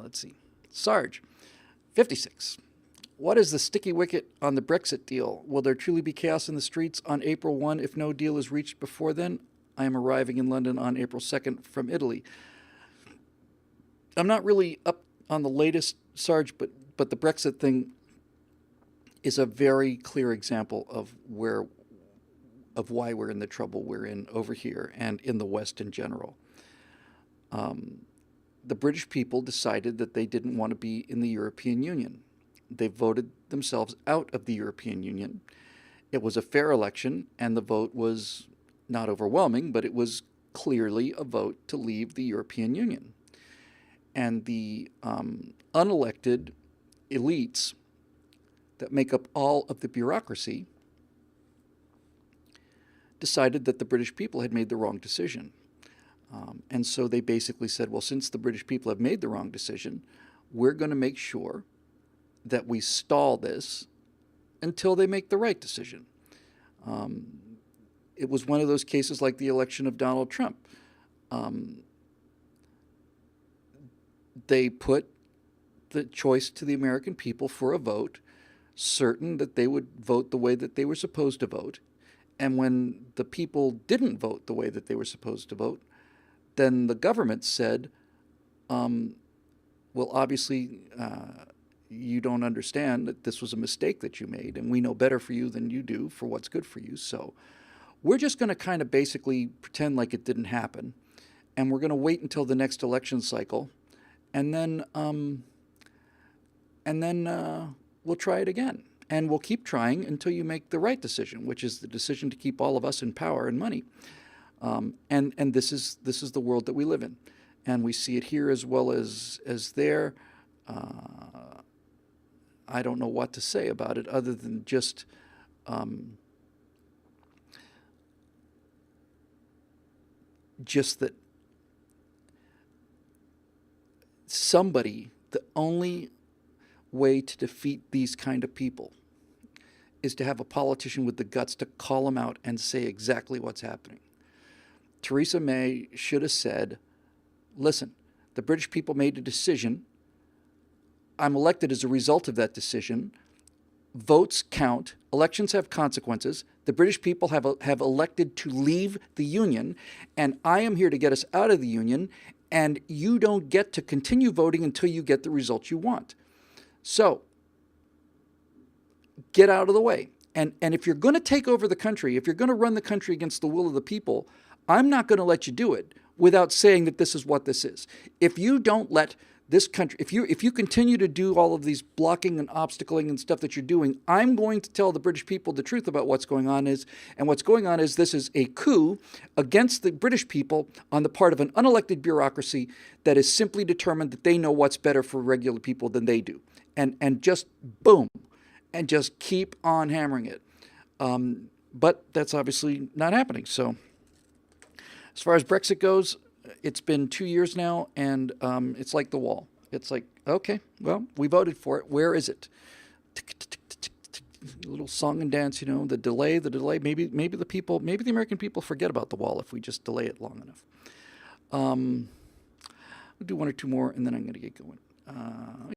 Let's see. Sarge, 56. What is the sticky wicket on the Brexit deal? Will there truly be chaos in the streets on April 1 if no deal is reached before then? I am arriving in London on April 2nd from Italy. I'm not really up on the latest, Sarge, but the Brexit thing is a very clear example of why we're in the trouble we're in over here and in the West in general. The British people decided that they didn't want to be in the European Union. They voted themselves out of the European Union. It was a fair election, and the vote was not overwhelming, but it was clearly a vote to leave the European Union. And the unelected elites that make up all of the bureaucracy decided that the British people had made the wrong decision. And so they basically said, well, since the British people have made the wrong decision, we're going to make sure that we stall this until they make the right decision. It was one of those cases like the election of Donald Trump. They put the choice to the American people for a vote, certain that they would vote the way that they were supposed to vote. And when the people didn't vote the way that they were supposed to vote, then the government said, well, obviously, you don't understand that this was a mistake that you made, and we know better for you than you do for what's good for you. So we're just going to kind of basically pretend like it didn't happen, and we're going to wait until the next election cycle, and then we'll try it again. And we'll keep trying until you make the right decision, which is the decision to keep all of us in power and money. And this is the world that we live in, and we see it here as well as there. I don't know what to say about it other than just that somebody, the only way to defeat these kind of people is to have a politician with the guts to call them out and say exactly what's happening. Theresa May should have said, listen, the British people made a decision. I'm elected as a result of that decision. Votes count. Elections have consequences. The British people have elected to leave the Union, and I am here to get us out of the Union, and you don't get to continue voting until you get the results you want. So, get out of the way. And if you're going to take over the country, if you're going to run the country against the will of the people, I'm not going to let you do it without saying that this is what this is. If you don't let this country, if you continue to do all of these blocking and obstacling and stuff that you're doing, I'm going to tell the British people the truth about what's going on is, and what's going on is this is a coup against the British people on the part of an unelected bureaucracy that is simply determined that they know what's better for regular people than they do. And just boom, and just keep on hammering it. But that's obviously not happening. So as far as Brexit goes, it's been 2 years now, and it's like the wall. It's like, okay, well, we voted for it. Where is it? A little song and dance, you know, the delay. Maybe the American people forget about the wall if we just delay it long enough. We'll do one or two more, and then I'm going to get going.